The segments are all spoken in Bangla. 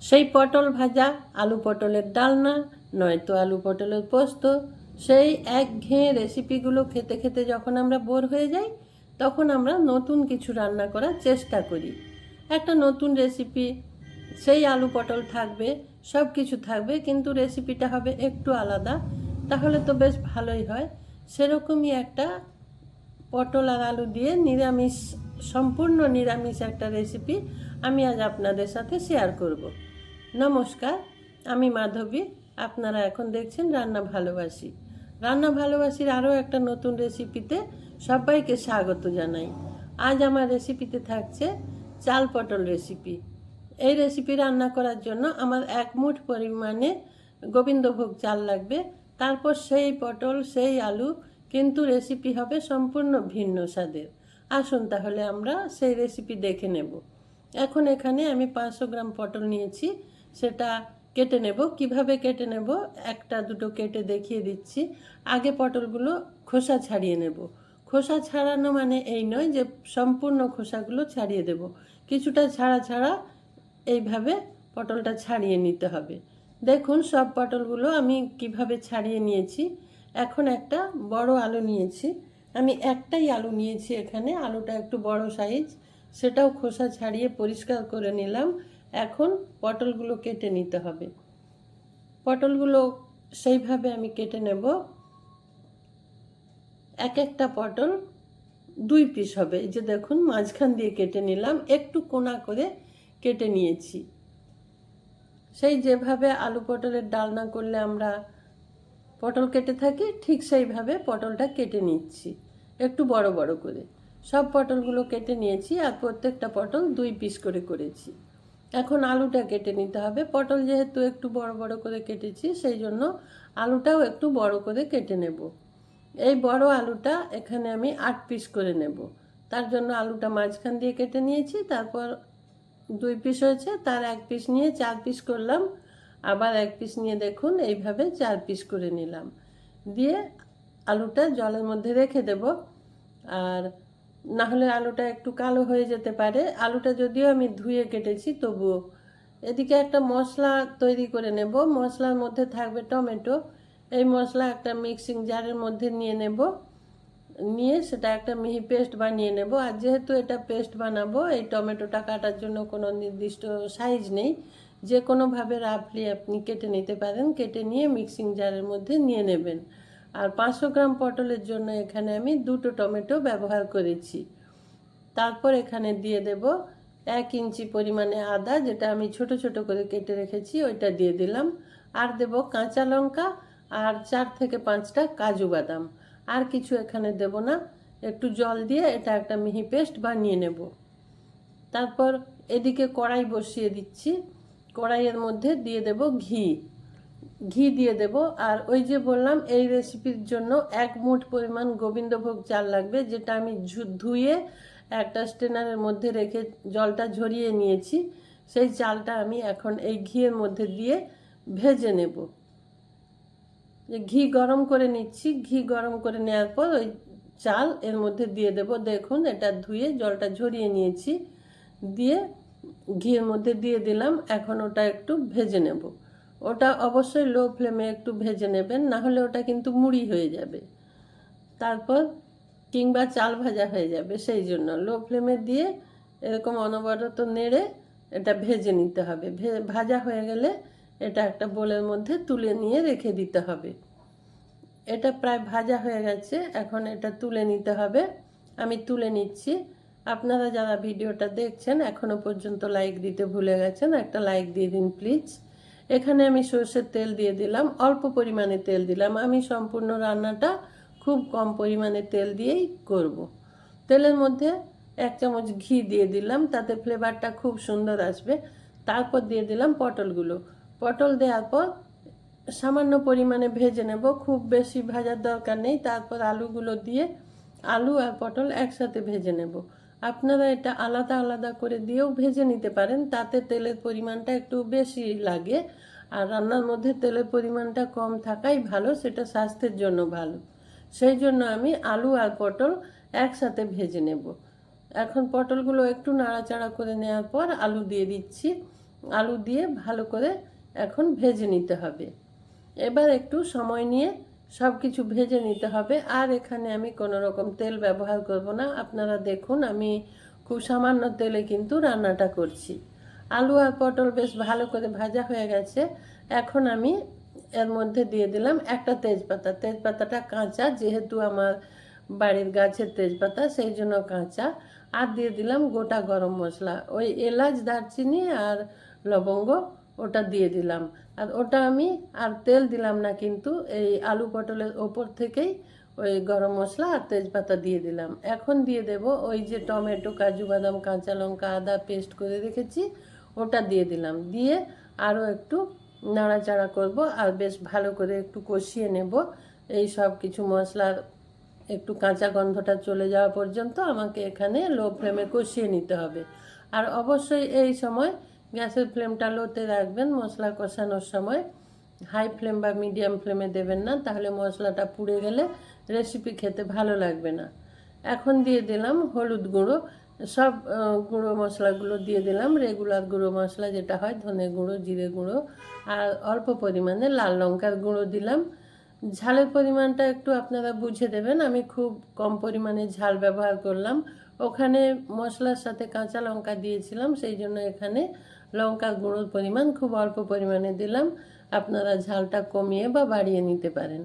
সেই পটল ভাজা, আলু পটলের ডালনা, নয়তো আলু পটলের পোস্ত, সেই একঘেয়ে রেসিপিগুলো খেতে খেতে যখন আমরা বোর হয়ে যাই, তখন আমরা নতুন কিছু রান্না করার চেষ্টা করি। একটা নতুন রেসিপি, সেই আলু পটল থাকবে, সব কিছু থাকবে, কিন্তু রেসিপিটা হবে একটু আলাদা, তাহলে তো বেশ ভালোই হয়। সেরকমই একটা পটল আর আলু দিয়ে নিরামিষ, সম্পূর্ণ নিরামিষ একটা রেসিপি আমি আজ আপনাদের সাথে শেয়ার করব। নমস্কার, আমি মাধবী। আপনারা এখন দেখছেন রান্না ভালোবাসি। রান্না ভালোবাসির আরও একটা নতুন রেসিপিতে সবাইকে স্বাগত জানাই। আজ আমার রেসিপিতে থাকছে চাল পটল রেসিপি। এই রেসিপি রান্না করার জন্য আমার 1 মুঠ পরিমাণে গোবিন্দভোগ চাল লাগবে। তারপর সেই পটল, সেই আলু, কিন্তু রেসিপি হবে সম্পূর্ণ ভিন্ন স্বাদের। আসুন তাহলে আমরা সেই রেসিপি দেখে নেব। এখন এখানে আমি 500 গ্রাম পটল নিয়েছি, সেটা কেটে নেব। কিভাবে কেটে নেব একটা দুটো কেটে দেখিয়ে দিচ্ছি। আগে পটলগুলো খোসা ছাড়িয়ে নেব। খোসা ছাড়ানো মানে এই নয় যে সম্পূর্ণ খোসাগুলো ছাড়িয়ে দেব, কিছুটা ছাড়া ছাড়া এইভাবে পটলটা ছাড়িয়ে নিতে হবে। দেখুন সব পটলগুলো আমি কিভাবে ছাড়িয়ে নিয়েছি। এখন একটা বড় আলু নিয়েছি, আমি একটাই আলু নিয়েছি এখানে, আলুটা একটু বড় সাইজ, সেটাও খোসা ছাড়িয়ে পরিষ্কার করে নিলাম। এখন পটলগুলো কেটে নিতে হবে। পটলগুলো সেইভাবে আমি কেটে নেব। এক একটা পটল 2 পিস হবে। এই যে দেখুন মাঝখান দিয়ে কেটে নিলাম, একটু কোনা করে কেটে নিয়েছি। সেই যেভাবে আলু পটলের ডালনা করলে আমরা পটল কেটে থাকি, ঠিক সেইভাবে পটলটা কেটে নিচ্ছি একটু বড় বড় করে। সব পটলগুলো কেটে নিয়েছি আর প্রত্যেকটা পটল 2 পিস করে করেছি। এখন আলুটা কেটে নিতে হবে। পটল যেহেতু একটু বড় বড় করে কেটেছি, সেই জন্য আলুটাও একটু বড় করে কেটে নেব। এই বড় আলুটা এখানে আমি 8 পিস করে নেব। তার জন্য আলুটা মাঝখান দিয়ে কেটে নিয়েছি, তারপর 2 পিস হয়েছে, তার 1 পিস নিয়ে 4 পিস করলাম, আবার 1 পিস নিয়ে দেখুন এইভাবে 4 পিস করে নিলাম। দিয়ে আলুটা জলের মধ্যে রেখে দেব। আর না হলে আলুটা একটু কালো হয়ে যেতে পারে। আলুটা যদিও আমি ধুয়ে কেটেছি, তবুও এদিকে একটা মশলা তৈরি করে নেব। মশলার মধ্যে থাকবে টমেটো। এই মশলা একটা মিক্সিং জারের মধ্যে নিয়ে নেব, নিয়ে সেটা একটা মিহি পেস্ট বানিয়ে নেব। আর যেহেতু এটা পেস্ট বানাবো, এই টমেটোটা কাটার জন্য কোনো নির্দিষ্ট সাইজ নেই, যে কোনোভাবে রাফলি আপনি কেটে নিতে পারেন। কেটে নিয়ে মিক্সিং জারের মধ্যে নিয়ে নেবেন। আর 500 গ্রাম পটলের জন্য এখানে আমি 2টো টমেটো ব্যবহার করেছি। তারপর এখানে দিয়ে দেব 1 ইঞ্চি পরিমাণে আদা, যেটা আমি ছোট ছোট করে কেটে রেখেছি, ওইটা দিয়ে দিলাম। আর দেব কাঁচা লঙ্কা আর 4 থেকে 5টা কাজু বাদাম। আর কিছু এখানে দেব না। একটু জল দিয়ে এটা একটা মিহি পেস্ট বানিয়ে নেব। তারপর এদিকে কড়াই বসিয়ে দিচ্ছি। কড়াইয়ের মধ্যে দিয়ে দেব ঘি। ঘি দিয়ে দেব। আর ওই যে বললাম এই রেসিপির জন্য 1 মুঠ পরিমাণ গোবিন্দভোগ চাল লাগবে, যেটা আমি ধুয়ে একটা স্ট্রেনারের মধ্যে রেখে জলটা ঝরিয়ে নিয়েছি। সেই চালটা আমি এখন এই ঘিয়ের মধ্যে দিয়ে ভেজে নেব। ঘি গরম করে নিচ্ছি। ঘি গরম করে নেওয়ার পর ওই চাল এর মধ্যে দিয়ে দেব। দেখুন এটা ধুয়ে জলটা ঝরিয়ে নিয়েছি, দিয়ে ঘিয়ের মধ্যে দিয়ে দিলাম। এখন ওটা একটু ভেজে নেব। ওটা অবশ্যই লো ফ্লেমে একটু ভেজে নেবেন, না হলে ওটা কিন্তু মুড়ি হয়ে যাবে, তারপর কিংবা চাল ভাজা হয়ে যাবে। সেই জন্য লো ফ্লেমে দিয়ে এরকম অনবরত নেড়ে এটা ভেজে নিতে হবে। ভাজা হয়ে গেলে এটা একটা বোলের মধ্যে তুলে নিয়ে রেখে দিতে হবে। এটা প্রায় ভাজা হয়ে গেছে, এখন এটা তুলে নিতে হবে। আমি তুলে নিচ্ছি। আপনারা যারা ভিডিওটা দেখছেন এখনো পর্যন্ত লাইক দিতে ভুলে গেছেন, একটা লাইক দিয়ে দিন প্লিজ। এখানে আমি সর্ষের তেল দিয়ে দিলাম, অল্প পরিমাণে তেল দিলাম। আমি সম্পূর্ণ রান্নাটা খুব কম পরিমাণে তেল দিয়েই করব। তেলের মধ্যে 1 চামচ ঘি দিয়ে দিলাম, তাতে ফ্লেভারটা খুব সুন্দর আসবে। তারপর দিয়ে দিলাম পটলগুলো। পটল দেওয়ার পর সামান্য পরিমাণে ভেজে নেব, খুব বেশি ভাজার দরকার নেই। তারপর আলুগুলো দিয়ে আলু আর পটল একসাথে ভেজে নেব। আপনারা এটা আলাদা আলাদা করে দিয়েও ভেজে নিতে পারেন, তাতে তেলের পরিমাণটা একটু বেশি লাগে। আর রান্নার মধ্যে তেলের পরিমাণটা কম থাকাই ভালো, সেটা স্বাস্থ্যের জন্য ভালো। সেই জন্য আমি আলু আর পটল একসাথে ভেজে নেব। এখন পটলগুলো একটু নাড়াচাড়া করে নেওয়ার পর আলু দিয়ে দিচ্ছি। আলু দিয়ে ভালো করে এখন ভেজে নিতে হবে। এবার একটু সময় নিয়ে সব কিছু ভেজে নিতে হবে। আর এখানে আমি কোনো রকম তেল ব্যবহার করব না। আপনারা দেখুন আমি খুব সামান্য তেলে কিন্তু রান্নাটা করছি। আলু আর পটল বেশ ভালো করে ভাজা হয়ে গেছে। এখন আমি এর মধ্যে দিয়ে দিলাম একটা তেজপাতা। তেজপাতাটা কাঁচা, যেহেতু আমার বাড়ির গাছের তেজপাতা সেই জন্য কাঁচা। আর দিয়ে দিলাম গোটা গরম মশলা, ওই এলাচ, দারচিনি আর লবঙ্গ, ওটা দিয়ে দিলাম। আর ওটা আমি আর তেল দিলাম না, কিন্তু এই আলু পটলের ওপর থেকেই ওই গরম মশলা আর তেজপাতা দিয়ে দিলাম। এখন দিয়ে দেব ওই যে টমেটো, কাজু বাদাম, কাঁচা লঙ্কা, আদা পেস্ট করে রেখেছি, ওটা দিয়ে দিলাম। দিয়ে আরও একটু নাড়াচাড়া করব আর বেশ ভালো করে একটু কষিয়ে নেব। এই সব কিছু মশলার একটু কাঁচা গন্ধটা চলে যাওয়া পর্যন্ত আমাকে এখানে লো ফ্লেমে কষিয়ে নিতে হবে। আর অবশ্যই এই সময় গ্যাসের ফ্লেমটা লোতে রাখবেন। মশলা কষানোর সময় হাই ফ্লেম বা মিডিয়াম ফ্লেমে দেবেন না, তাহলে মশলাটা পুড়ে গেলে রেসিপি খেতে ভালো লাগবে না। এখন দিয়ে দিলাম হলুদ গুঁড়ো। সব গুঁড়ো মশলাগুলো দিয়ে দিলাম। রেগুলার গুঁড়ো মশলা যেটা হয়, ধনে গুঁড়ো, জিরে গুঁড়ো, আর অল্প পরিমাণে লাল লঙ্কার গুঁড়ো দিলাম। ঝালের পরিমাণটা একটু আপনারা বুঝে দেবেন। আমি খুব কম পরিমাণে ঝাল ব্যবহার করলাম। ওখানে মশলার সাথে কাঁচা লঙ্কা দিয়েছিলাম, সেই জন্য এখানে লঙ্কার গুঁড়োর পরিমাণ খুব অল্প পরিমাণে দিলাম। আপনারা ঝালটা কমিয়ে বা বাড়িয়ে নিতে পারেন।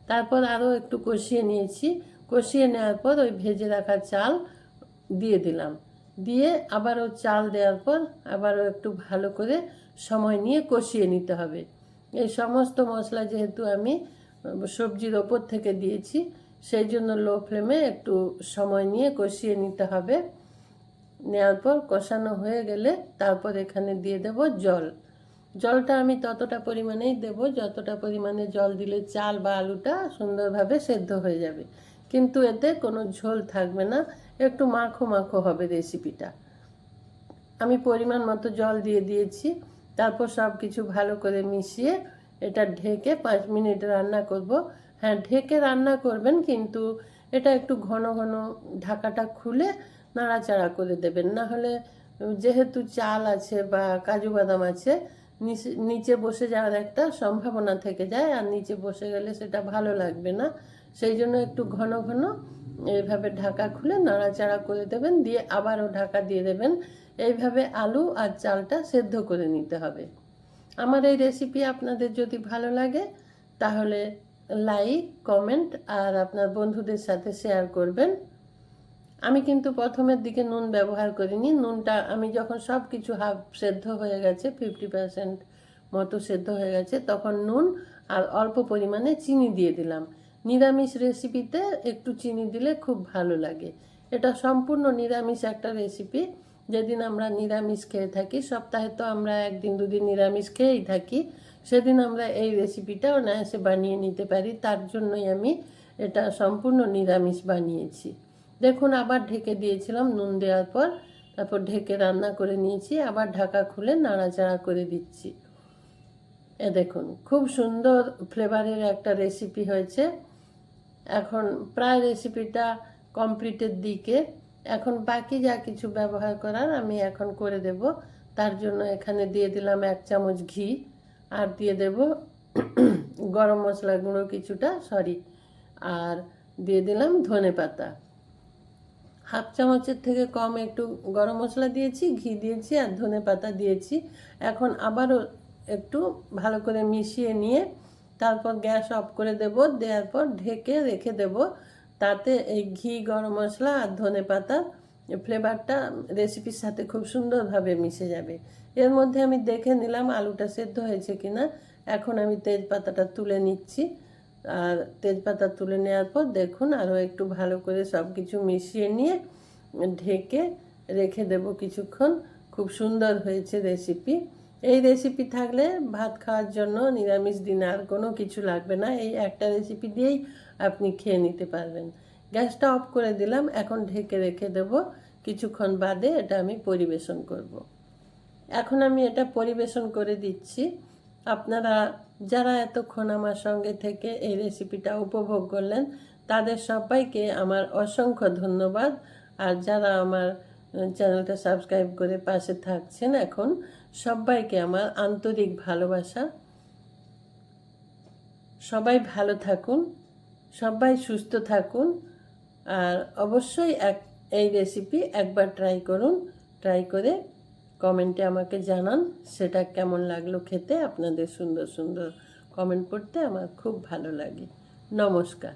তারপর আরও একটু কষিয়ে নিয়েছি। কষিয়ে নেওয়ার পর ওই ভেজে রাখা চাল দিয়ে দিলাম। দিয়ে আবারও চাল দেওয়ার পর আবারও একটু ভালো করে সময় নিয়ে কষিয়ে নিতে হবে। এই সমস্ত মশলা যেহেতু আমি সবজির ওপর থেকে দিয়েছি, সেই জন্য লো ফ্লেমে একটু সময় নিয়ে কষিয়ে নিতে হবে। নেওয়ার পর কষানো হয়ে গেলে তারপর এখানে দিয়ে দেব জল। জলটা আমি ততটা পরিমাণেই দেব যতটা পরিমাণে জল দিলে চাল বা আলুটা সুন্দরভাবে সেদ্ধ হয়ে যাবে, কিন্তু এতে কোনো ঝোল থাকবে না, একটু মাখো মাখো হবে রেসিপিটা। আমি পরিমাণ মতো জল দিয়ে দিয়েছি। তারপর সব কিছু ভালো করে মিশিয়ে এটা ঢেকে 5 মিনিট রান্না করব। হ্যাঁ, ঢেকে রান্না করবেন, কিন্তু এটা একটু ঘন ঘন ঢাকাটা খুলে নাড়াচাড়া করে দেবেন। না হলে যেহেতু চাল আছে বা কাজু বাদাম আছে, নিচে বসে যাওয়ার একটা সম্ভাবনা থেকে যায়, আর নিচে বসে গেলে সেটা ভালো লাগবে না। সেই জন্য একটু ঘন ঘন এইভাবে ঢাকা খুলে নাড়াচাড়া করে দেবেন, দিয়ে আবারও ঢাকা দিয়ে দেবেন। এইভাবে আলু আর চালটা সেদ্ধ করে নিতে হবে। আমার এই রেসিপি আপনাদের যদি ভালো লাগে তাহলে লাইক, কমেন্ট আর আপনার বন্ধুদের সাথে শেয়ার করবেন। আমি কিন্তু প্রথমের দিকে নুন ব্যবহার করিনি। নুনটা আমি যখন সব কিছু হাফ সেদ্ধ হয়ে গেছে, 50% মতো সেদ্ধ হয়ে গেছে, তখন নুন আর অল্প পরিমাণে চিনি দিয়ে দিলাম। নিরামিষ রেসিপিতে একটু চিনি দিলে খুব ভালো লাগে। এটা সম্পূর্ণ নিরামিষ একটা রেসিপি। যেদিন আমরা নিরামিষ খেয়ে থাকি, সপ্তাহে তো আমরা 1 দিন 2 দিন নিরামিষ খেয়েই থাকি, সেদিন আমরা এই রেসিপিটা অনায়াসে বানিয়ে নিতে পারি। তার জন্যই আমি এটা সম্পূর্ণ নিরামিষ বানিয়েছি। দেখুন, আবার ঢেকে দিয়েছিলাম নুন দেওয়ার পর, তারপর ঢেকে রান্না করে নিয়েছি। আবার ঢাকা খুলে নাড়াচাড়া করে দিচ্ছি। দেখুন, খুব সুন্দর ফ্লেভারের একটা রেসিপি হয়েছে। এখন প্রায় রেসিপিটা কমপ্লিটের দিকে। এখন বাকি যা কিছু ব্যবহার করার আমি এখন করে দেব। তার জন্য এখানে দিয়ে দিলাম 1 চামচ ঘি, আর দিয়ে দেব গরম মশলা গুঁড়ো কিছুটা, আর দিয়ে দিলাম ধনে পাতা। হাফ চামচের থেকে কম একটু গরম মশলা দিয়েছি, ঘি দিয়েছি আর ধনে পাতা দিয়েছি। এখন আবারও একটু ভালো করে মিশিয়ে নিয়ে তারপর গ্যাস অফ করে দেব। দেওয়ার পর ঢেকে রেখে দেব। তাতে এই ঘি, গরম মশলা আর ধনে পাতা ফ্লেভারটা রেসিপির সাথে খুব সুন্দরভাবে মিশে যাবে। এর মধ্যে আমি দেখে নিলাম আলুটা সেদ্ধ হয়েছে কিনা। এখন আমি তেজপাতাটা তুলে নিচ্ছি। আর তেজপাতা তুলে নেওয়ার পর দেখুন আরও একটু ভালো করে সব কিছু মিশিয়ে নিয়ে ঢেকে রেখে দেব কিছুক্ষণ। খুব সুন্দর হয়েছে রেসিপি। এই রেসিপি থাকলে ভাত খাওয়ার জন্য নিরামিষ দিনে আর কোনো কিছু লাগবে না। এই একটা রেসিপি দিয়েই আপনি খেয়ে নিতে পারবেন। গ্যাসটা অফ করে দিলাম। এখন ঢেকে রেখে দেব। কিছুক্ষণ বাদে এটা আমি পরিবেশন করব। এখন আমি এটা পরিবেশন করে দিচ্ছি। আপনারা যারা এতক্ষণ আমার সঙ্গে থেকে এই রেসিপিটা উপভোগ করলেন, তাদের সবাইকে আমার অসংখ্য ধন্যবাদ। আর যারা আমার চ্যানেলটা সাবস্ক্রাইব করে পাশে থাকছেন। এখন সবাইকে আমার আন্তরিক ভালোবাসা। সবাই ভালো থাকুন, সবাই সুস্থ থাকুন। আর অবশ্যই এই রেসিপি একবার ট্রাই করুন। ট্রাই করে কমেন্টে আমাকে জানান সেটা কেমন লাগলো খেতে। আপনাদের সুন্দর সুন্দর কমেন্ট পড়তে আমার খুব ভালো লাগে। নমস্কার।